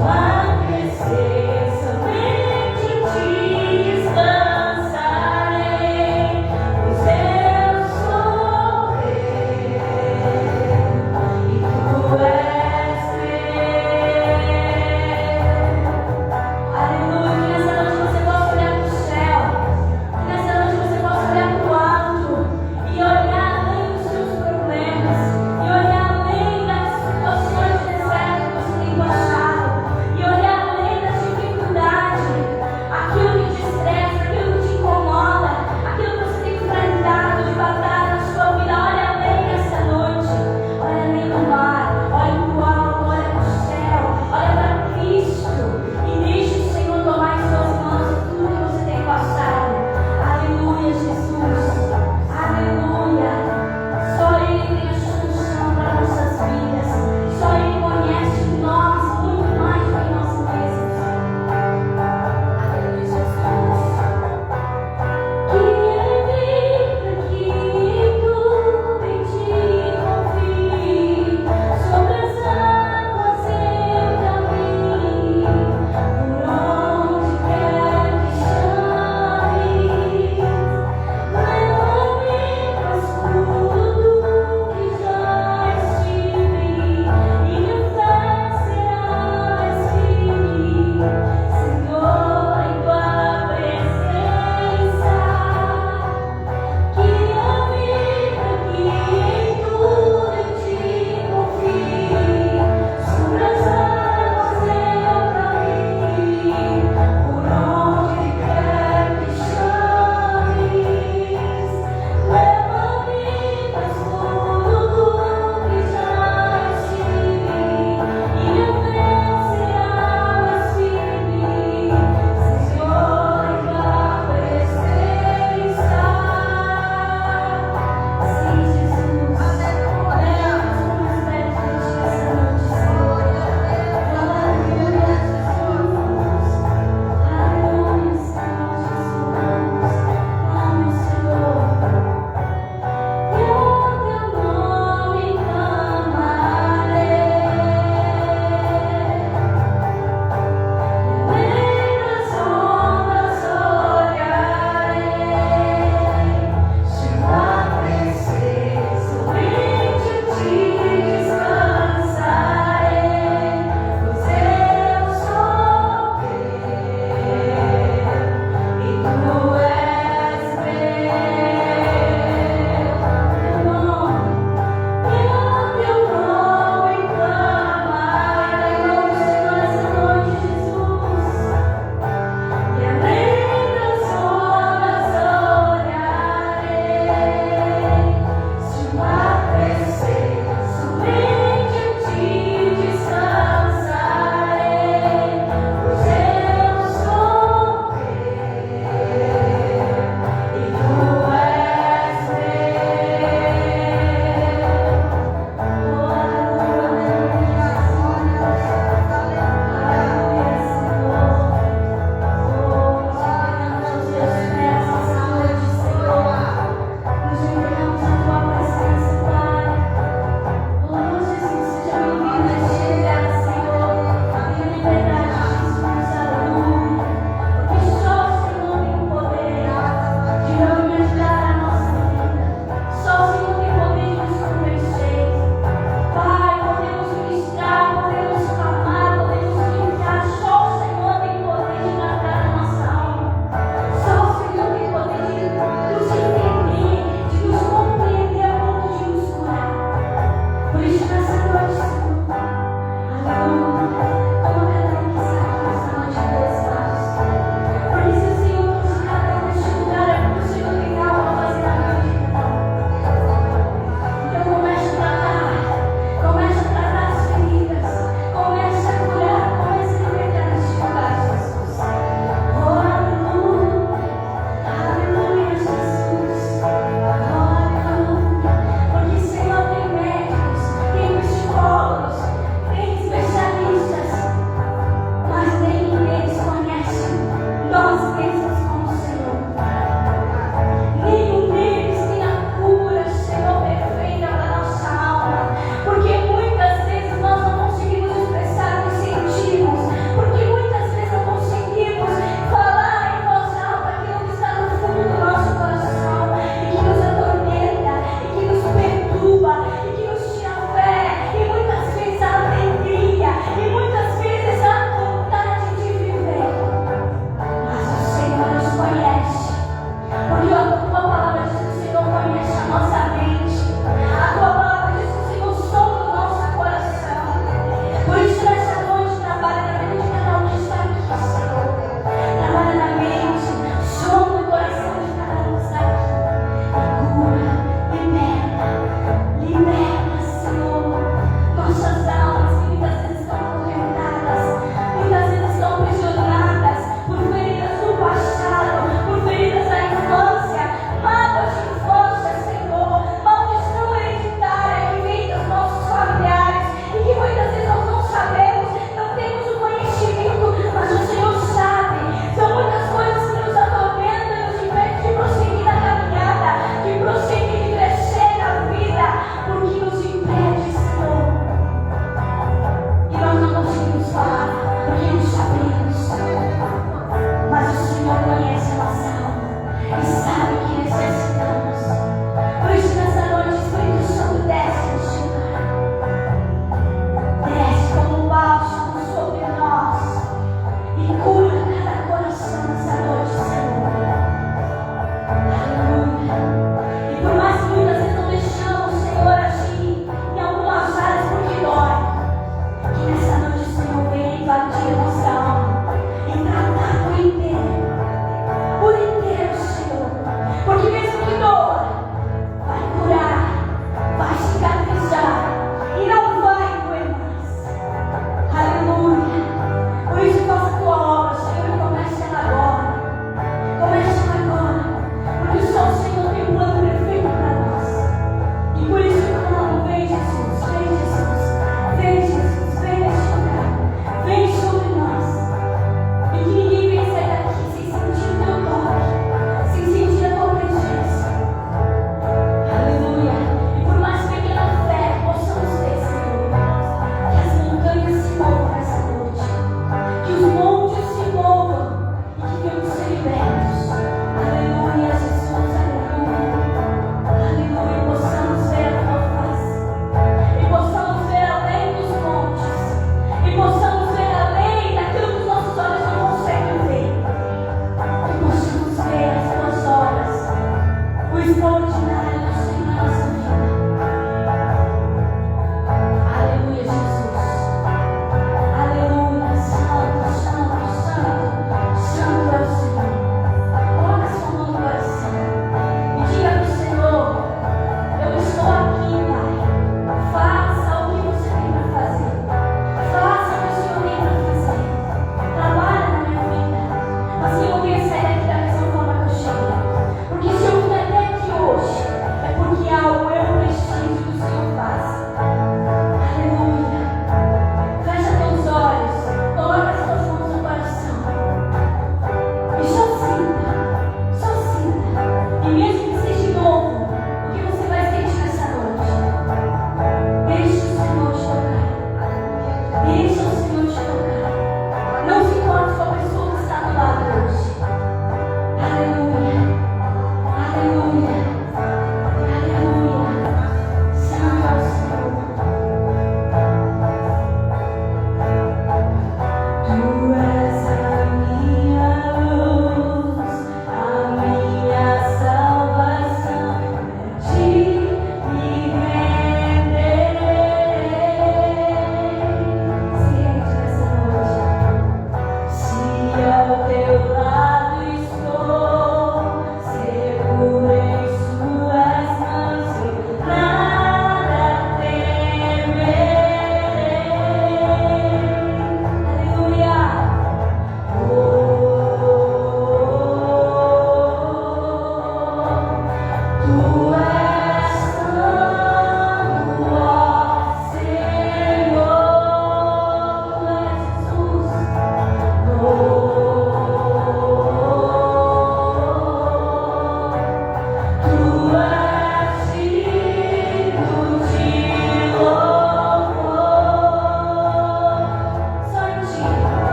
Why?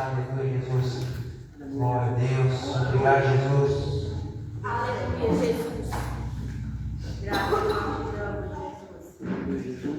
Aleluia, Jesus. Glória a Deus. Obrigado, Jesus. Aleluia, Jesus. Graças a Deus, Jesus.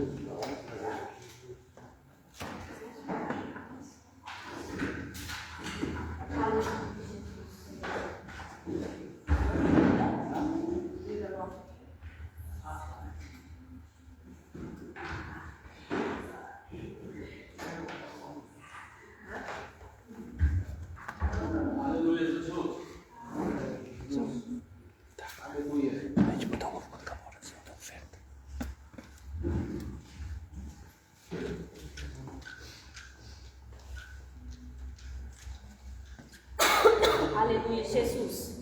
Aleluia, Jesus.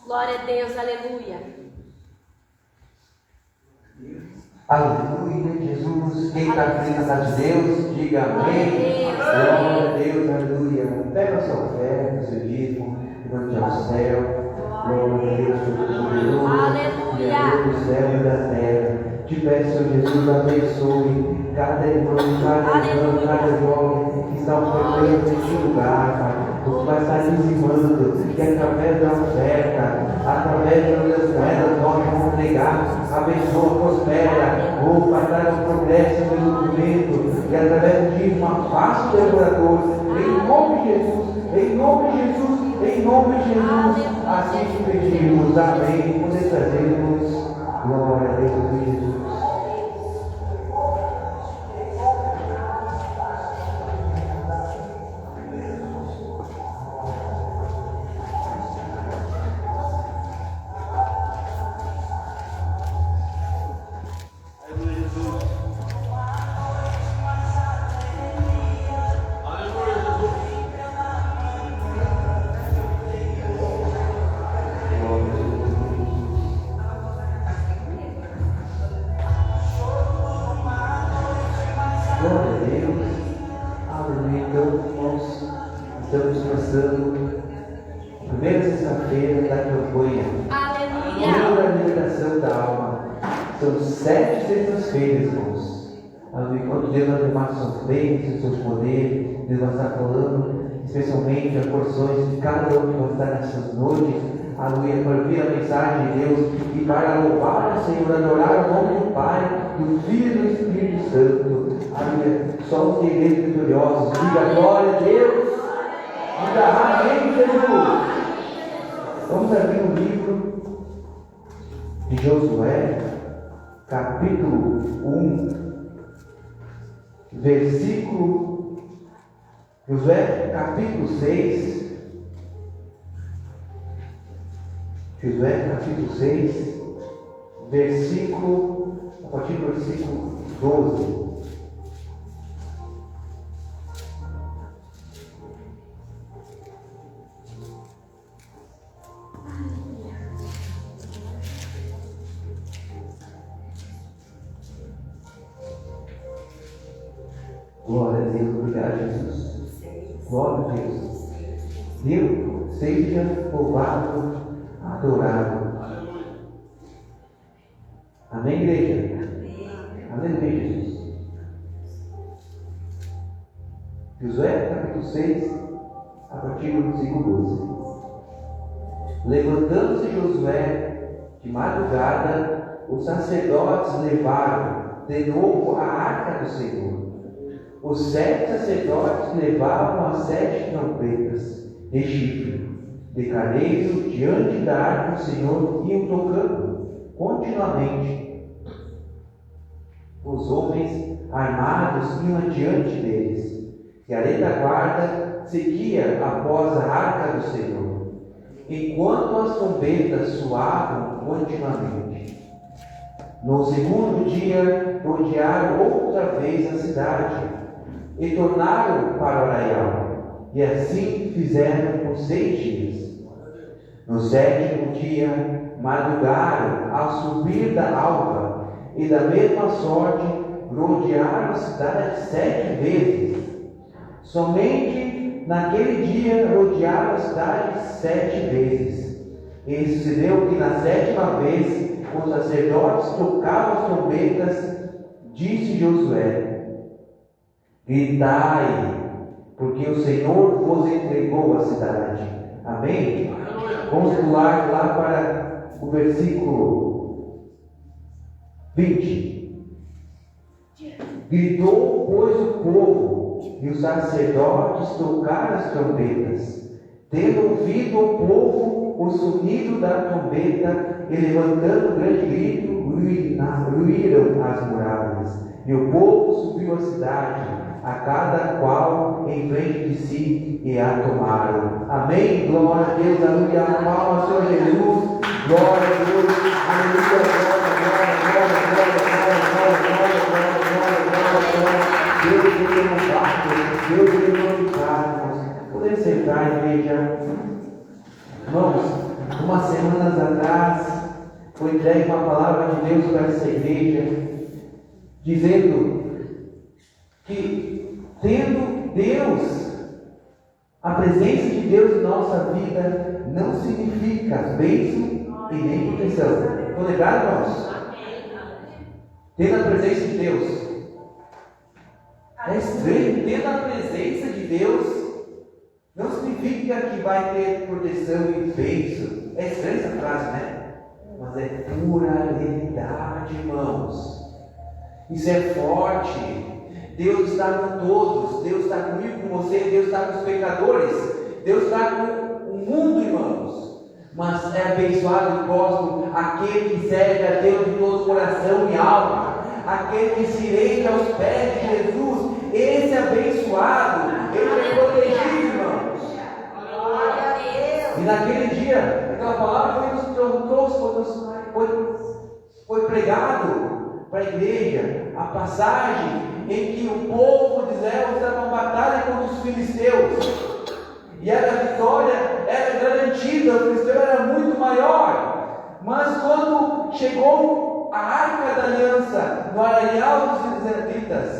Glória a Deus, aleluia. Aleluia, Jesus. Quem está aqui na casa de Deus, diga amém. Glória a Deus, aleluia. Pega a sua fé, o seu dízimo, levante ao céu. Glória a Deus, Todo-Poderoso, Criador do céu e da terra. Te peço, Senhor Jesus, abençoe cada irmão, cada jovem que está ofertando neste lugar, Pai. O que vai estar dizimando, que através da oferta, através das moedas, nós vamos pregar, abençoa, prospera, ou vai dar um progresso no desenvolvimento, e através do dízimo, afasta o devorador, em nome de Jesus, em nome de Jesus, em nome de Jesus, assim te pedimos, amém, poder trazermos glória a Deus, Jesus. Estamos passando a primeira sexta-feira da campanha. Aleluia! A libertação da alma. São 7 sextas-feiras, irmãos. Enquanto Deus vai tomar suas bênçãos, os seus poderes, Deus vai estar falando, especialmente as porções de cada um que vai estar nessas noites. Aleluia! Para ouvir a mensagem de Deus e para louvar o Senhor, adorar o nome do Pai, do Filho e do Espírito Santo. Aleluia! Somos guerreiros vitoriosos. Diga glória a Deus! Amém, Jesus. Vamos abrir o livro de Josué, capítulo 1, versículo. Josué, capítulo 6. Josué, capítulo 6, versículo. A partir do versículo 12. Glória a Deus, obrigado, Jesus. Glória a Deus. Deus seja louvado, adorado. Amém, igreja? Amém, Jesus. Josué, capítulo 6, a partir do versículo 12. Levantando-se Josué de madrugada, os sacerdotes levaram de novo a arca do Senhor. Os 7 sacerdotes levavam as 7 trombetas de chifre, de carneiro, diante da arca do Senhor, iam tocando continuamente. Os homens armados iam adiante deles, e a retaguarda seguia após a arca do Senhor, enquanto as trombetas soavam continuamente. No segundo dia, rodearam outra vez a cidade e tornaram para o arraial, e assim fizeram por 6 dias. No 7º dia, madrugaram ao subir da alva, e da mesma sorte rodearam a cidade 7 vezes. Somente naquele dia rodearam a cidade 7 vezes. E sucedeu que na 7ª vez os sacerdotes tocavam as trombetas, disse Josué: gritai, porque o Senhor vos entregou a cidade. Amém? Vamos pular lá para o versículo 20. Gritou, pois, o povo, e os sacerdotes tocaram as trombetas. Tendo ouvido o povo o sonido da trombeta, e levantando um grande grito, ruíram as muralhas. E o povo subiu à cidade, a cada qual em frente de si, e a tomaram. Amém? Glória a Deus, aleluia, palmas ao Senhor Jesus. Glória a Deus, aleluia, glória, Deus é glorificado. Podemos sentar, igreja. Irmãos, umas semanas atrás foi entregue uma palavra de Deus para essa igreja, dizendo que tendo Deus, a presença de Deus em nossa vida não significa bênção e nem proteção. Estão lembrados, irmãos? Tendo a presença de Deus. É estranho, tendo a presença de Deus não significa que vai ter proteção e bênção. É estranha essa frase, né? Mas é pura realidade, irmãos. Isso é forte. Deus está com todos. Deus está comigo, com você. Deus está com os pecadores. Deus está com o mundo, irmãos. Mas é abençoado e próspero aquele que serve a Deus de todo coração e alma. Aquele que se rende aos pés de Jesus. Esse é abençoado. Ele é protegido, irmãos. E naquele dia, aquela palavra foi pregado para a igreja, a passagem em que o povo de Israel estava em batalha contra os filisteus, e a vitória era garantida, o filisteu era muito maior, mas quando chegou a arca da aliança no arraial dos israelitas,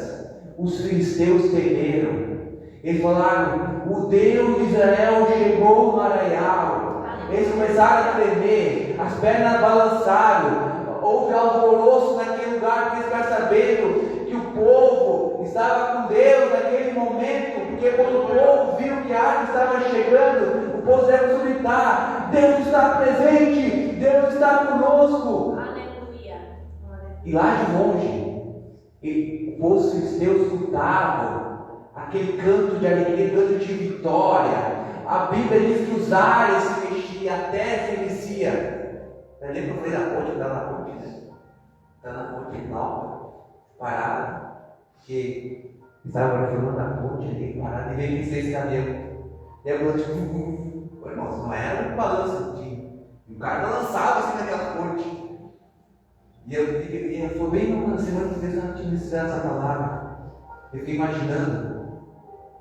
os filisteus temeram. Eles falaram: o Deus de Israel chegou no arraial. Eles começaram a tremer, as pernas balançaram, houve alvoroço naquele lugar, porque eles ficaram sabendo que o povo estava com Deus naquele momento, porque quando o povo viu que a arca estava chegando, o povo deve gritar: Deus está presente, Deus está conosco. Aleluia. E lá de longe, o povo filisteu escutava aquele canto de alegria, canto de vitória. A Bíblia diz que os ares se mexiam, a terra se mexia. Lembra que eu falei da ponte, que está na ponte? Está na ponte nova, parada, que estava reformando a ponte ali, parada, e veio vencer esse cabelo. E a ponte, irmãos, não era um balanço, o cara lançava assim naquela ponte. E foi bem uma semana que Deus não tinha necessidade dessa palavra. Eu fiquei imaginando.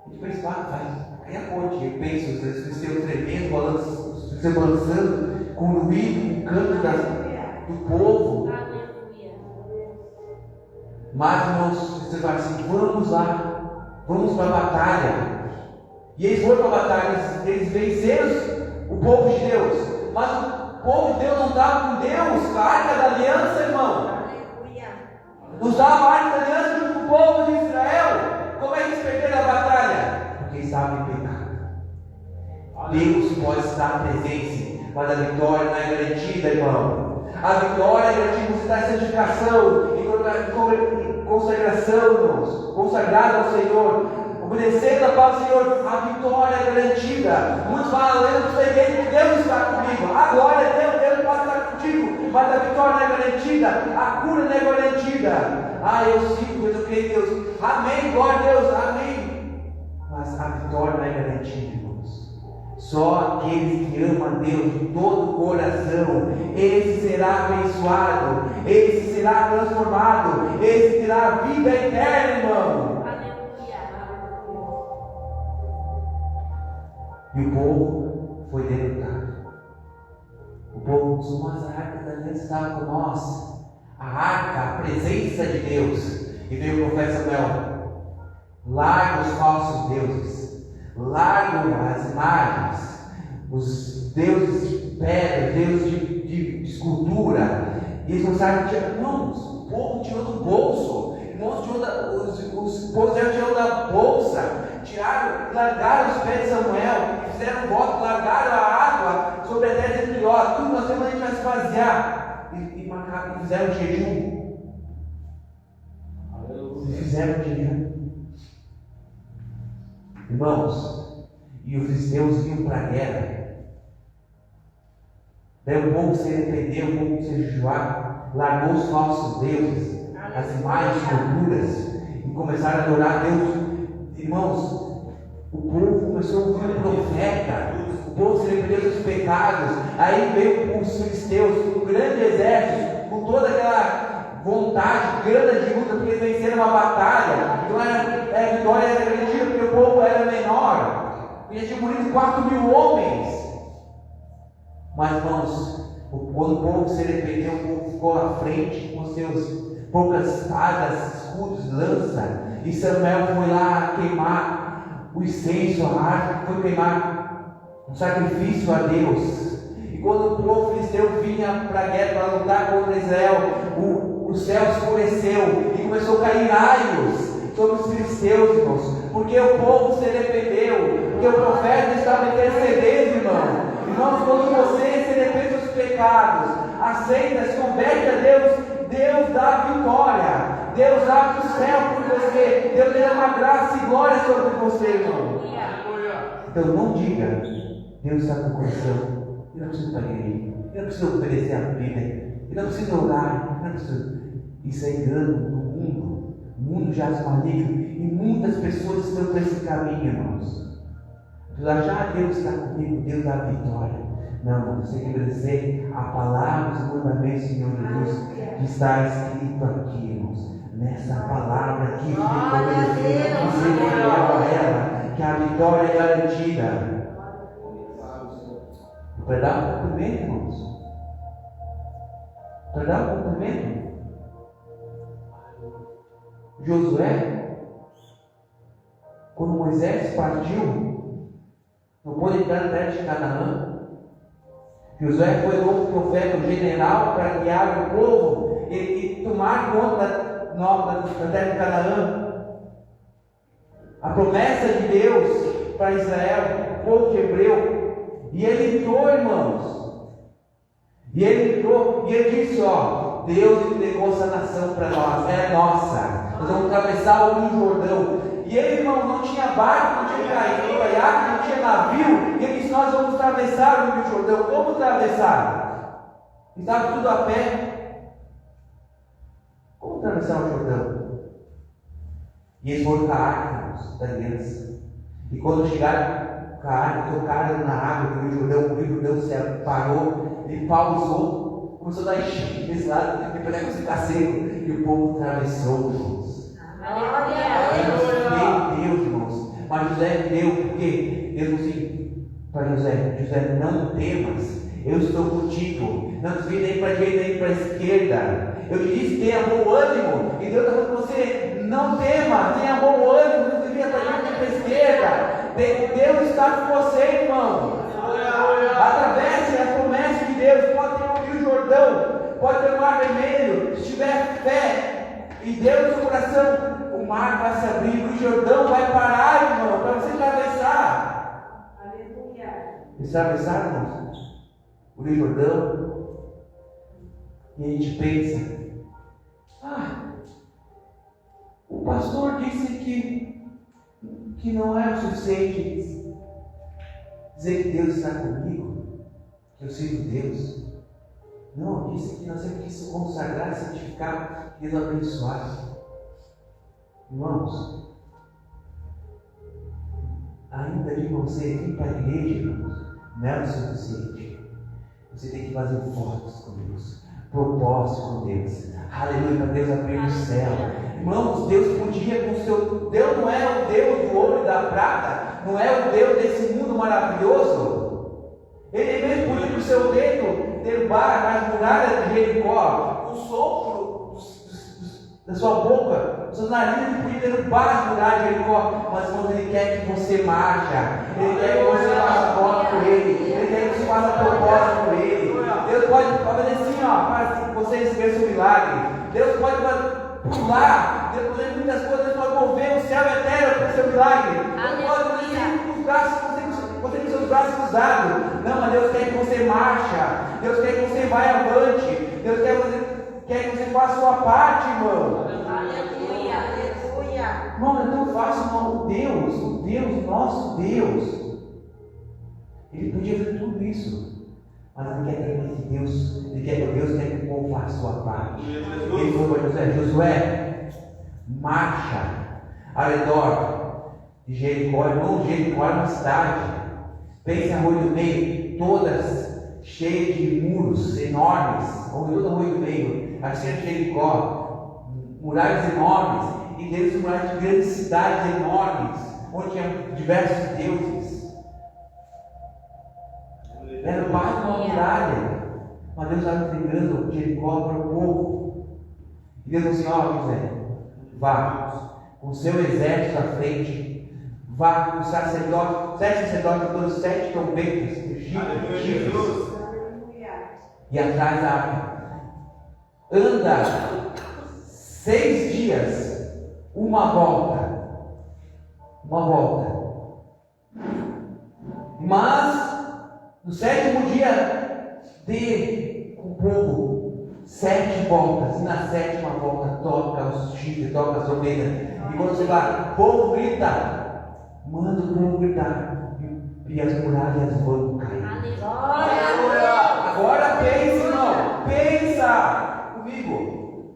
A gente pensa, faz. Aí a ponte, eu penso, os filisteus tremendo, os filisteus balançando, com o ruído, com o canto do povo. Mas, irmãos, você vai assim: vamos lá, vamos para a batalha. E eles foram para a batalha, eles venceram o povo de Deus. Mas o povo de Deus não estava com Deus, a arca da aliança, irmão. Não estava a arca da aliança junto com o povo de Israel. Como é que eles perderam a batalha? Porque estavam em pecado. Deus pode estar presente, mas a vitória não é garantida, irmão. A vitória é garantida, você está em santificação, em consagração, irmãos, consagrado ao Senhor, obedecendo a palavra do Senhor. A vitória é garantida. Muitos falam: eu não sei que Deus está comigo. A glória é Deus, Deus pode estar contigo, mas a vitória não é garantida, a cura não é garantida. Eu sigo, mas eu creio em Deus. Amém, glória a Deus, amém. Mas a vitória não é garantida, irmãos. Só aqueles que amam a Deus de todo o coração, esse será abençoado, esse será transformado, esse terá vida eterna, irmão. E o povo foi derrotado. O povo disse: mas a arca da aliança estava com nós. A arca, a presença de Deus. E veio o profeta Samuel: larga os falsos deuses, larga as imagens, os deuses de pedra, deuses de escultura. E eles começaram a tirar. Irmãos, o povo tirou do bolso. os povos tiraram da bolsa, largaram os pés de Samuel, fizeram um voto, largaram a água sobre a terra de Trió, tudo nós temos, a gente vai esvaziar, e fizeram jejum. Fizeram jejum. Irmãos, e os filisteus vinham para a guerra. Daí o povo se arrependeu, o povo se jejuar, largou os falsos deuses, as imagens culturas, e começaram a adorar a Deus. Irmãos, o povo começou a ouvir o profeta, o povo se arrependeu dos pecados. Aí veio os filisteus, um grande exército, com toda aquela vontade, grana de luta, porque eles venceram uma batalha. Então a vitória era garantida, porque o povo era menor, e já tinham morrido 4.000 homens. Mas, irmãos, quando o povo se arrependeu, o povo ficou à frente com seus poucas espadas, escudos, lança, e Samuel foi lá queimar o incenso, a árvore, foi queimar um sacrifício a Deus. E quando o povo filisteu vinha para a guerra, para lutar contra Israel, o céu escureceu e começou a cair raios sobre os filisteus, irmãos, porque o povo se arrependeu, porque o profeta estava intercedendo, irmão. Irmãos, quando você se arrepende dos pecados, aceita, se converte a Deus, Deus dá vitória, Deus abre o céu por você, Deus derrama graça e glória sobre você, irmão. Então não diga, Deus está com o coração, eu não preciso estar nele, eu não preciso oferecer a vida, eu não preciso orar, eu não preciso. Isso é engano do mundo. O mundo já se maligno e muitas pessoas estão por esse caminho, irmãos. Já Deus está comigo, Deus dá a vitória. Não, você tem que obedecer a palavra, os mandamentos do Senhor Jesus, que está escrito aqui, irmãos. Nessa palavra aqui, você tem a ela, que a vitória é garantida. Para dar um cumprimento, irmãos. Para dar um cumprimento. Josué, quando Moisés partiu, não pôde entrar na terra de Canaã. Josué foi novo profeta, um general, para guiar o povo e tomar conta da terra de Canaã. A promessa de Deus para Israel, o povo de Hebreu. E ele entrou, irmãos. E ele entrou e ele disse: ó, Deus entregou essa nação para nós, é nossa. Nós vamos atravessar o Rio Jordão. E ele, irmão, não tinha barco, não tinha caiaque, não tinha navio. E ele disse: nós vamos atravessar o Rio Jordão. Como atravessar? Estava tudo a pé. Como atravessar o Jordão? E eles foram com a arca da aliança. E quando chegaram com a arca, tocaram na água do Rio Jordão se parou, ele pausou, começou a dar enchente desse lado, e depois começou a ficar seco. E o povo atravessou, irmãos. Meu Deus, irmãos. Mas José creu, porque Deus disse para José, não temas, eu estou contigo. Não desvie nem para a direita nem para a esquerda. Eu te disse, tenha bom ânimo. E Deus está falando com você, não tema, tenha bom ânimo, não desvie para a direita nem para a esquerda. Deus está com você, irmão. Atravesse a promessa de Deus. Pode ter o Rio Jordão, pode ter o Mar Vermelho. Se tiver fé e Deus no seu coração, o mar vai se abrir, o Jordão vai parar, irmão, para você atravessar. Aleluia. Você atravessar, irmãos, o Rio Jordão, e a gente pensa: o pastor disse que não é o suficiente dizer que Deus está comigo, que eu sirvo Deus. Não, disse que nós temos que se consagrar, santificar e Deus abençoar. Irmãos, ainda de você vir para a igreja, irmãos, não é o suficiente. Você tem que fazer votos com Deus, propósito com Deus. Aleluia, para Deus abrir o céu. Irmãos, Deus podia com o seu... Deus não é o Deus do ouro e da prata, não é o Deus desse mundo maravilhoso. Ele mesmo podia com o seu dedo derrubar as muralhas de Jericó, o sopro da sua boca, o seu nariz, ele podia derrubar as muralhas de Jericó, mas quando Ele quer que você marcha, Ele quer que você faça voto por Ele, Ele quer que você faça propósito por Ele. Deus pode fazer assim, para que você esqueça o milagre. Deus pode pular, Deus pode fazer muitas coisas, Deus pode mover o céu e a terra para o seu milagre. Deus pode fazer os braços, você tem seus braços cruzados. Não, mas Deus quer que você marcha. Deus quer que você vá avante. Deus quer que você faça a sua parte, irmão. Aleluia, aleluia. Irmão, é tão fácil, irmão. O Deus, nosso Deus, Ele podia fazer tudo isso. Mas Ele quer que Deus quer que o povo faça a sua parte. Ele falou para Josué: Josué, marcha ao redor de Jericó, não Jericó é uma cidade. Pense a Rua do Meio, todas cheias de muros enormes, toda a Rua do Meio, assim de Jericó, muralhas enormes, e dentro muralhas de grandes cidades enormes, onde tinha diversos deuses. Era o pai de uma muralha, mas Deus estava entregando Jericó para o povo. E Deus disse: ó, José, vá com o seu exército à frente. Vá com os sacerdotes, 7 sacerdotes, todos 7 trombetas, chifres, e atrás da arca. Anda 6 dias, uma volta. Mas no 7º dia, dê com o povo 7 voltas, e na 7ª volta toca os chifres, toca as trombetas. E quando você vai, o povo grita. Manda o povo gritar e as muralhas vão cair. Aleluia. Agora pensa, irmão. Pensa comigo.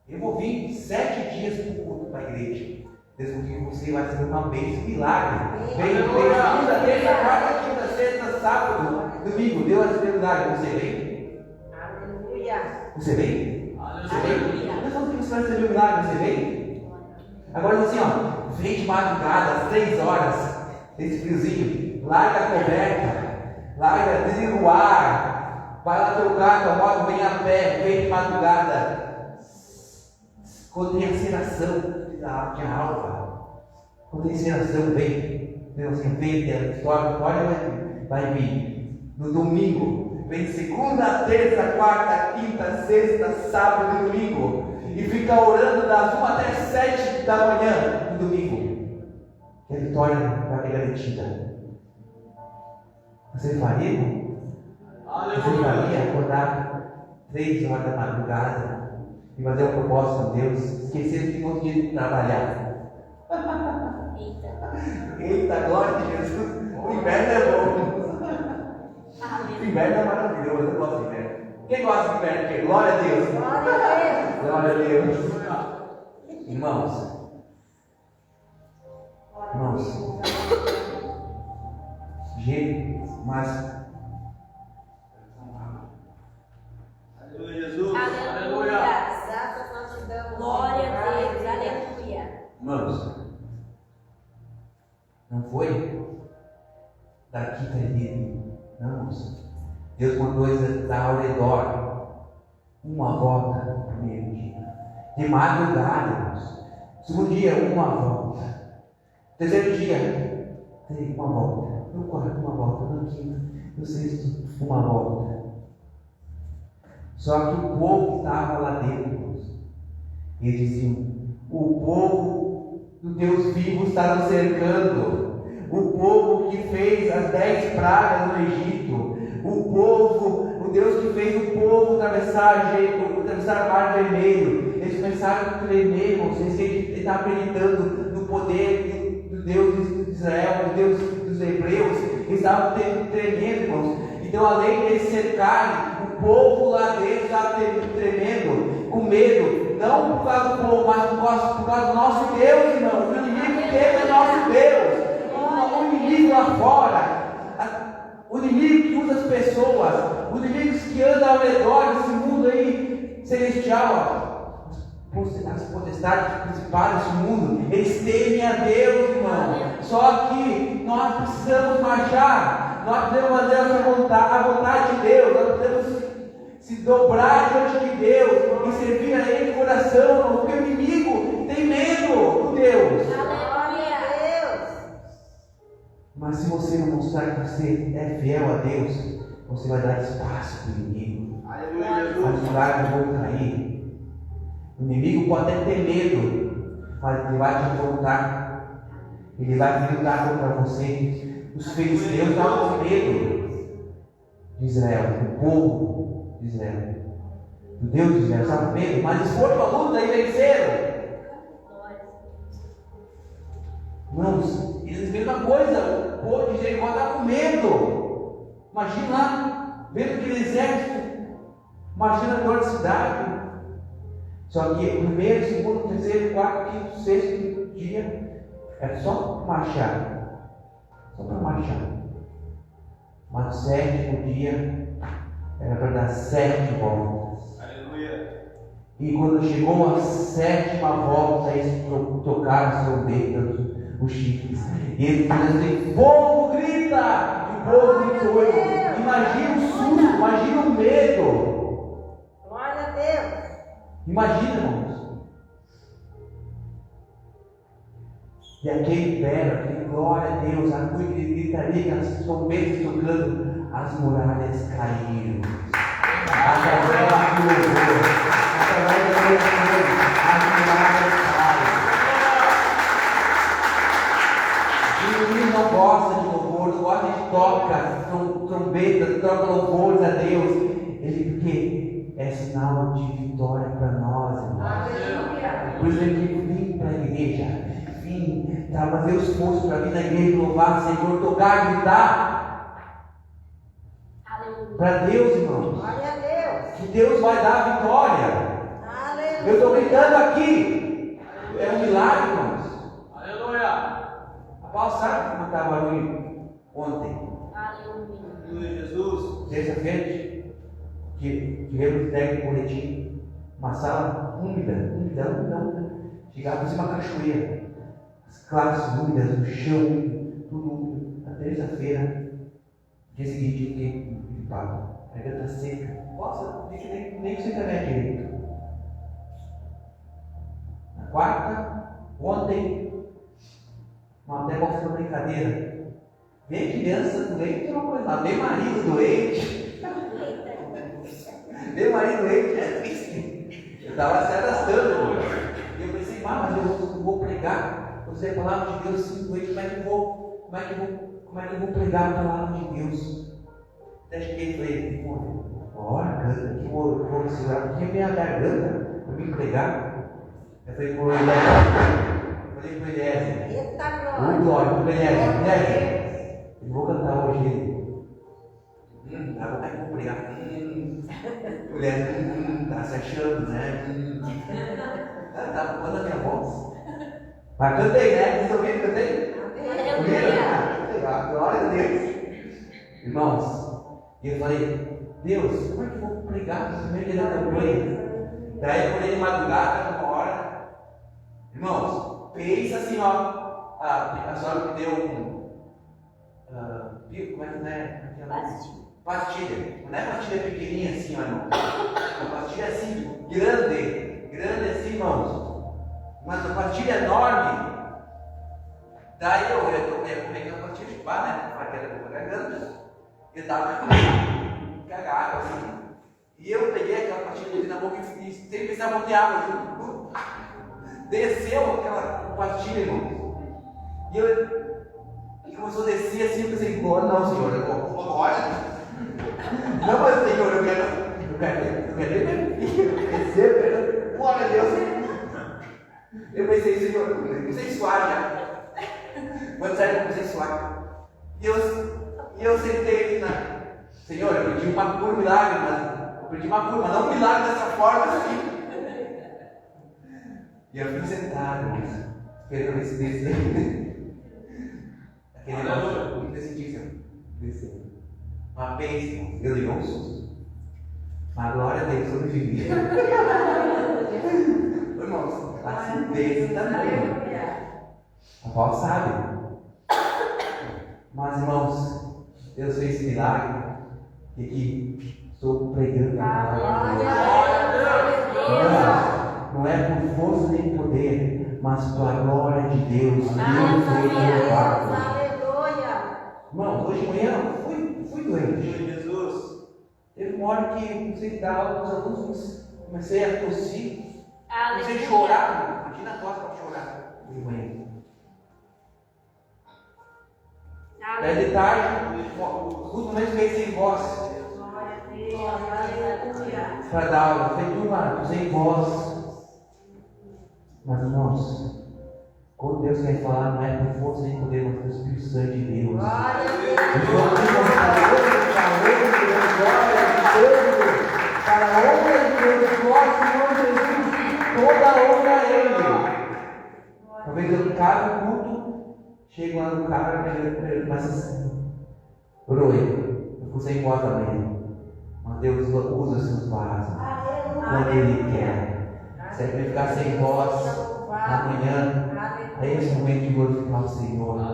Eu vou vir 7 dias para o culto, para a igreja. Deus confia que você vai ser uma bênção, milagre. Vem segunda, terça, quarta, quinta, sexta, sábado, domingo. Deus vai ser milagre. Você vem? Aleluia. Você vem? Você vem? Não é só que você vai receber um milagre. Você vem? Agora assim, ó. Vem de madrugada, às 3 horas, esse friozinho, larga a coberta, desliga o ar, vai lá teu carro, tua moto, vem a pé, vem de madrugada. Quando tem aceração de alva, quando tem aceração, vem. Então assim, vem, a história vai vir. No domingo, vem segunda, terça, quarta, quinta, sexta, sábado e domingo. E fica orando das 1 até 7 da manhã no domingo. E a vitória vai ser garantida. Você faria? Você faria acordar 3 horas da madrugada e fazer uma proposta com Deus, esquecendo que não tinha trabalhar? Eita, glória de Jesus! O inverno é bom. O inverno é maravilhoso, eu gosto do inverno. Quem gosta de inverno? Glória a Deus! Glória a Deus! Irmãos, mas Aleluia, Jesus! Aleluia! Graças nós te damos. Glória a Deus! Aleluia! irmãos, não foi daqui para ali, não, irmãos. Deus mandou estar ao redor, uma volta no primeiro dia, de madrugada, irmãos. Segundo dia, uma volta. Terceiro dia, uma volta. No quarto, uma volta. No quinto, no sexto, uma volta. Só que o povo estava lá dentro, irmãos. Eles diziam: o povo do Deus vivo está nos cercando. O povo que fez as 10 pragas no Egito. O Deus que fez o povo atravessar o Mar Vermelho. Eles começaram a tremer, irmãos. Eles estavam acreditando no poder do Deus de Israel, do Deus dos Hebreus. Eles estavam tremendo, irmãos. Então, além de cercarem, o povo lá dentro estava tremendo, com medo. Não por causa do povo, mas por causa do nosso Deus, irmão. O inimigo teme é nosso Deus. O inimigo lá fora. O inimigo que usa as pessoas, os inimigos que andam ao redor desse mundo aí celestial, as potestades principais desse mundo, eles temem a Deus, irmão. Só que nós precisamos marchar, nós precisamos fazer a vontade de Deus, nós precisamos se dobrar diante de Deus e servir a Ele de coração, irmão, porque o inimigo tem medo de Deus. Mas se você não mostrar que você é fiel a Deus, você vai dar espaço para o inimigo. As muralhas vão cair. O inimigo pode até ter medo, mas ele vai te enfrentar. Ele vai lutar contra você. Os filisteus estavam com medo de Israel, o povo de Israel. O Deus de Israel estava com medo, mas eles foram para a luta e venceram. Irmãos, eles viram uma coisa, o povo de Jericó estava com medo. Imagina lá, vendo aquele exército. Imagina a dor da cidade. Só que o primeiro, segundo, terceiro, quarto, quinto, sexto dia é só marchar. Só para marchar. Mas o sétimo dia era para dar 7 voltas. Aleluia. E quando chegou a 7ª volta, eles tocaram as trombetas, os chifres. E eles fizeram assim: povo grita! E o povo gritou. Imagina o susto, imagina o medo. Glória a Deus. Imagina, irmãos. E aquele belo, aquele glória a Deus, a gritaria, aquelas trombetas tocando, as muralhas caíram. Através do louvor, através da oração, as muralhas caem. O menino não gosta de louvor, não gosta de toca, trombeta, toca louvores a Deus. Ele, porque é sinal de vitória para nós, irmãos. Por isso ele vim para a igreja, vim para fazer o esforço para vir na igreja, louvar o Senhor, tocar, gritar. Para Deus, irmãos. Glória a Deus. Que Deus vai dar a vitória. Aleluia. Eu estou gritando aqui. É um milagre, irmãos. Aleluia. A Paulo sabe como estava ali ontem. Aleluia, Jesus. Terça-feira, que tivemos entregue no boletim, uma sala úmida. Chegava em uma cachoeira, as classes úmidas, o chão, tudo úmido. Na terça-feira, dia seguinte, eu fiquei gripado. A garganta seca. Nossa, nem sei trabalhar direito. Na quarta, ontem, até posso fazer uma brincadeira. Vem criança doente, é uma coisa lá. Vem marido doente. Meu marido é triste. Eu estava se arrastando. E eu pensei, mas eu vou pregar. Eu usei a palavra de Deus assim, doente. Como é que eu vou pregar a palavra de Deus? Até cheguei e falei, ora, canta, que vou segurar, porque minha garganta para me pregar. Eu falei para o Eliezer. Eita Glória, para o Eliezer. Eu vou cantar hoje. Agora é que eu vou pregar. Mulher, tá se achando, né? Tá pondo a minha voz. Mas cantei, né? Vocês ouviram? Cantei? Glória a Deus. Irmãos, e eu falei, Deus, como é que eu vou pregar no primeiro dia da campanha? Daí eu falei de madrugada, 1h. Irmãos, fez assim, ó. A senhora me deu como é que é? Pastilha. Não é pastilha pequenininha assim, ó, irmão. Uma pastilha assim, grande assim, irmãos. Uma pastilha enorme. Daí eu peguei a pastilha de pá, né? Para aquela da garganta. Eu estava cagado assim. E eu peguei aquela pastilha na boca e sem precisar botar água junto. Desceu aquela pastilha, irmão. E começou a descer assim, eu pensei, não, Senhor, agora. Não, mas Senhor, eu quero descer, glória a Deus. Eu pensei, Senhor, eu comecei a suar já. Quando saiu, eu comecei a suar. E eu sentei na. Senhor, eu pedi uma cura, milagre, mas eu pedi uma cura, mas não um milagre dessa forma assim. E eu fiquei sentado, esperando esse descer. Aquele negócio, muito sentido, descer. Uma bênção, eu levei um susto. Mas glória a Deus, sobrevivi. Irmãos, assim, bênção também. A Paulo sabe. Mas, irmãos, Deus fez esse milagre. E aqui estou pregando a palavra de Deus. Não é por força nem poder, mas pela glória de Deus. Deus fez louvado. Irmãos, hoje de manhã eu fui doente. Jesus. Teve uma hora que comecei a dar aula com os alunos, comecei a tossir. Você chorar, imagina a tosse para chorar. É de tarde, muito menos que sem voz. Para dar aula, feito uma, sem voz. Mas irmãos, quando Deus quer falar, não é por força nem poder, mas pelo Espírito Santo de Deus. Glória a para a honra de Deus, nosso Senhor Jesus, toda a honra a Ele. Talvez eu cabe o culto, chego lá no cara e começa assim, Roe, eu fico sem voz também. Mas Deus usa seus vasos quando Ele quer. Se Ele ficar sem voz amanhã, é esse momento de glorificar o Senhor. E a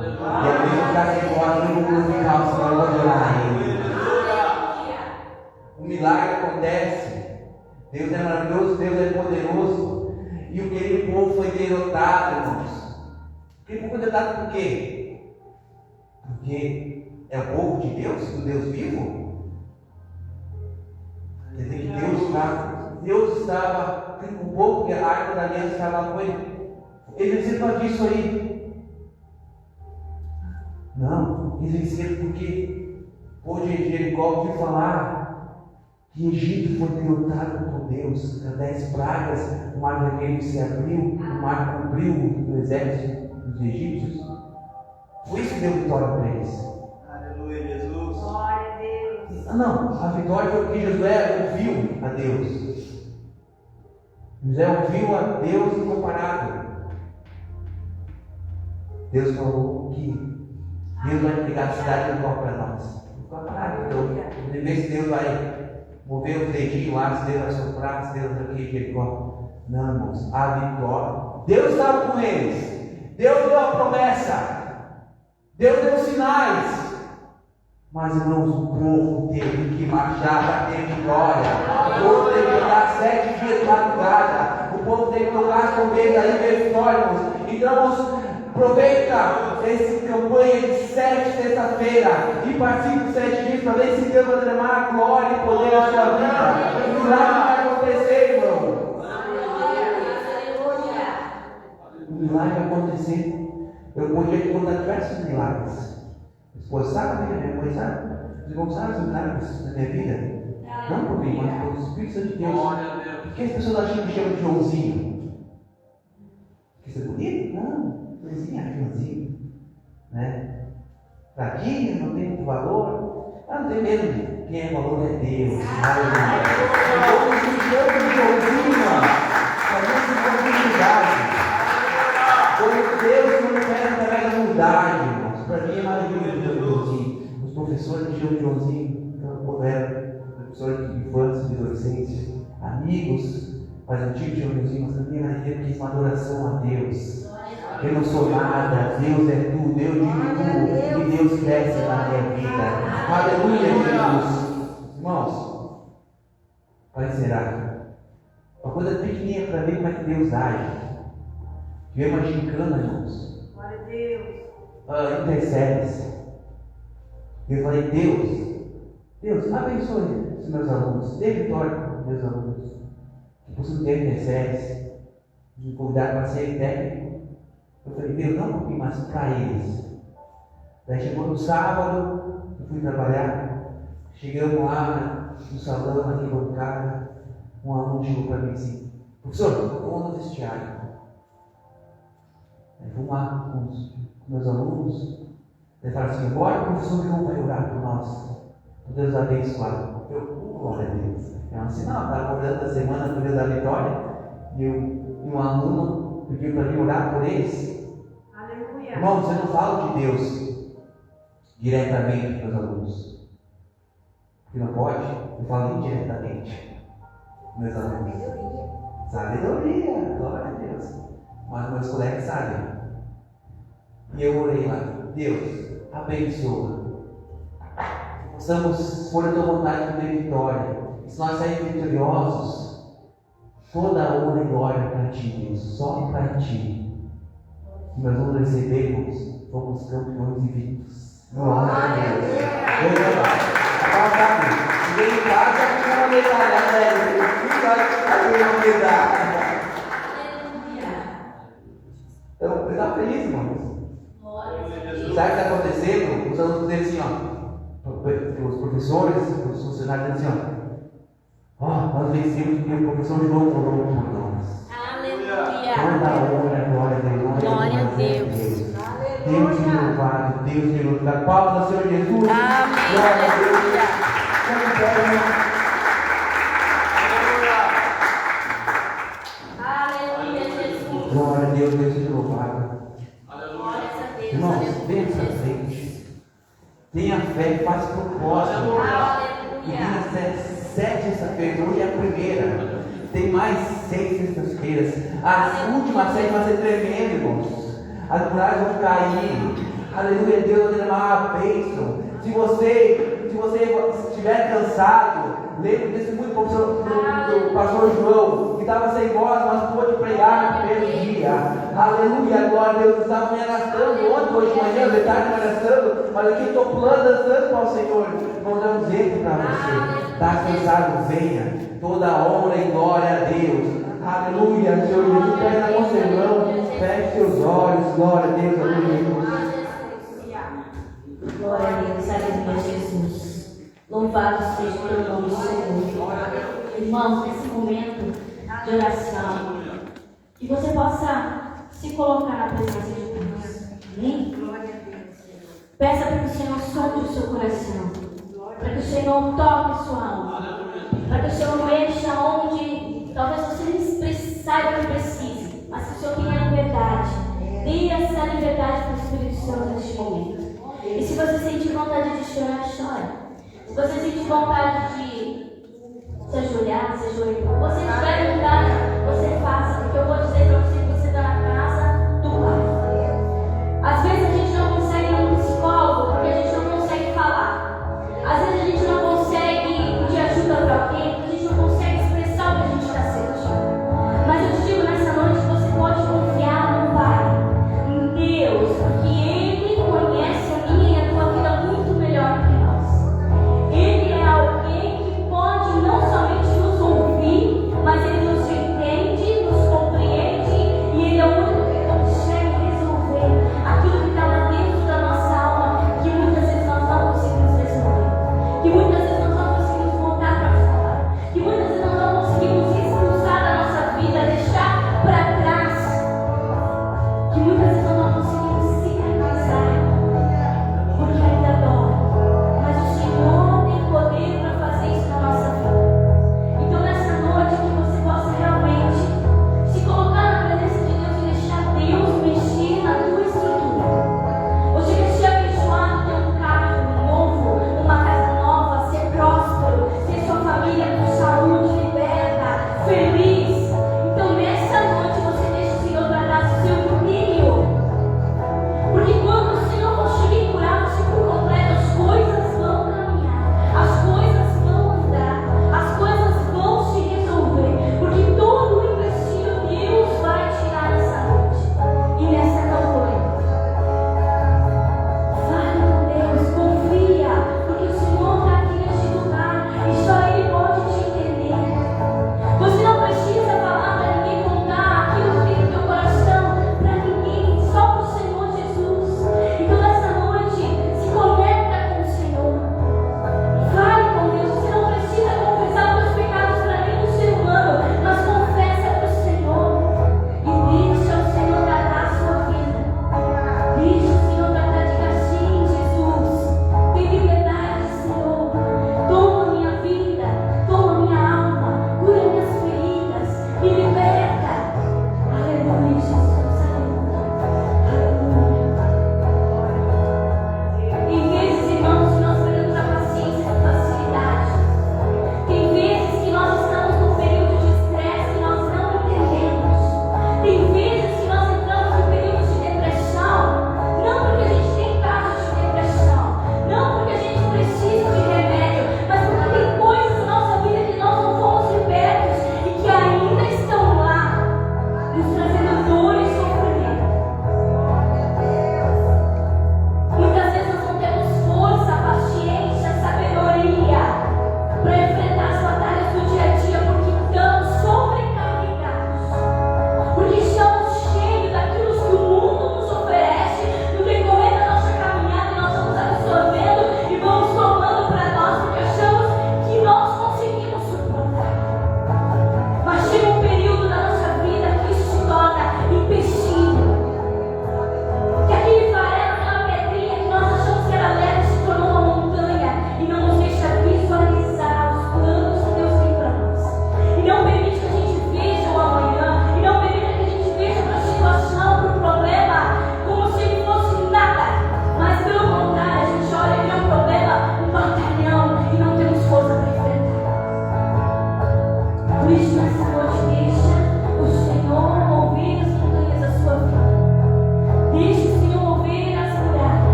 gente ficar sem voz, eu vou glorificar o Senhor, eu vou adorar a Ele. O milagre acontece. Deus é maravilhoso, Deus é poderoso. E aquele povo foi derrotado, irmãos. Aquele povo foi derrotado por quê? Porque é o povo de Deus, do Deus vivo. Quer dizer que Deus estava com o povo, que a arca da aliança estava com ele. Eles venceram disso aí. Não, eles venceram porque o povo de Jericó ouviu falar que Egito foi derrotado por Deus. As 10 pragas, o mar vermelho se abriu, o mar cobriu o exército dos egípcios. Foi isso que deu vitória para eles. Aleluia, Jesus. Glória a Deus. Não, a vitória foi porque Josué ouviu a Deus. José ouviu a Deus incomparado. Deus falou que Deus vai entregar a cidade de Jericó para nós. Então, de vez que Deus vai mover o dedinho lá, se Deus vai soprar, se Deus vai aqui, Jericó. Não, irmãos, a vitória. Deus estava com eles. Deus deu a promessa. Deus deu sinais. Mas, irmãos, o povo teve que marchar para ter vitória. O povo teve que andar 7 dias de madrugada. O povo teve que tocar as trombetas aí ver vitória, irmãos. Então, irmãos, aproveita essa campanha de 7 terça-feira e participe dos 7 dias para ver se Deus vai derramar a glória e poder na sua vida. O milagre vai acontecer, irmão. O milagre vai acontecer. Eu podia te contar diversos milagres. Pois sabe, minha mãe sabe? Os irmãos sabem os milagres da minha vida? Não por mim, mas pelo Espírito Santo de Deus. Por que as pessoas acham que chamam de Joãozinho? Porque isso é bonito? Não, Joãozinho. Né? Tadinho, não tem muito valor. Não tem mesmo. Quem é valor é Deus. Então, se chama de Joãozinho, para mim se chama de humildade. Quando Deus não quer através da humildade, irmãos, para mim é maravilhoso. Os professores me chamam de Joãozinho, quando era professor de infância, de adolescência, amigos, mas antigos de Joãozinho, mas também na igreja que é uma adoração a Deus. Eu não sou nada, Deus é tudo, eu digo tudo, e Deus cresce na minha vida. Aleluia, Jesus. Irmãos, parecerá uma coisa pequenininha para ver como é que Deus age. Vê uma gincana, irmãos. Glória a Deus. Intercede-se. Eu falei, Deus, abençoe os meus alunos, dê vitória para os meus alunos, que possam ter intercede, me convidar para ser técnico. Eu falei, Deus, não um pouquinho mais para eles. Daí chegou no sábado, eu fui trabalhar, chegamos lá no salão, na bancada, um aluno chegou para mim assim, professor, vamos no vestiário. Aí fomos lá com os meus alunos. Ele fala assim, agora o professor João vai orar por nós. Deus abençoar. Glória a Deus. É um sinal, estava orando da semana por Deus da vitória. E um aluno pediu para mim orar por eles. Aleluia. Irmãos, eu não falo de Deus diretamente para os alunos. Porque não pode, eu falo indiretamente. Meus alunos. Sabedoria. Glória a Deus. Mas meus colegas sabem. E eu orei lá. Deus, abençoa. Possamos, por a tua vontade, ter vitória. E se nós sairmos vitoriosos, toda a honra e glória para ti, Deus, só para ti. E nós vamos recebermos, fomos campeões invictos. Glória a Deus. Cheguei em casa, com uma medalha, né? Não sabe fazer uma medalha. Sabe o que está acontecendo? Os alunos dizem assim, ó, os professores, os funcionários dizem assim, ó, nós vencemos porque o professor João orou por nós. Aleluia. Toda honra, glória a Deus. Glória a Deus. Deus te louvado, Deus te glorificado. Palmas ao Senhor Jesus. Amém. Glória a Deus. Aleluia, Jesus. Glória a Deus, Deus te louvado. Glória a Deus. Irmãos, Aleluia, venha pra Jesus. frente. Tenha fé, faça propósito. E Aleluia. venha 7 sexta-feiras, hoje é a primeira. Tem mais 6 sextas-feiras. As últimas 6 vão ser tremendas, irmãos. As muralhas vão cair. Aleluia, Deus vai derramar a bênção. Se você estiver cansado, lembre desse muito do pastor João, que estava sem voz, mas pôde pregar no primeiro dia. Aleluia, glória a Deus. Estava me arrastando ontem, hoje de manhã, de tarde me arrastando, mas aqui estou pulando, dançando para o Senhor. Vou dar um exemplo para você. Está cansado, venha. Toda honra e glória a Deus. Aleluia, Senhor Jesus. Pega na mão, irmão. Feche seus olhos. Glória a Deus. Aleluia. Glória a Deus, aleluia, Jesus. Louvado seja o teu nome, Senhor. Irmãos, nesse momento de oração, que você possa se colocar na presença de Deus. Amém? Peça para que o Senhor sonde o seu coração, para que o Senhor toque sua alma, para que o Senhor mexa onde talvez você saiba que precise, mas que o Senhor tenha liberdade. Dê essa liberdade para o Espírito Santo neste momento. E se você sentir vontade de chorar, chora. Se você sentir vontade de se ajoelhar, se ajoelhar. Você tiver vontade, você faça. Porque eu vou dizer para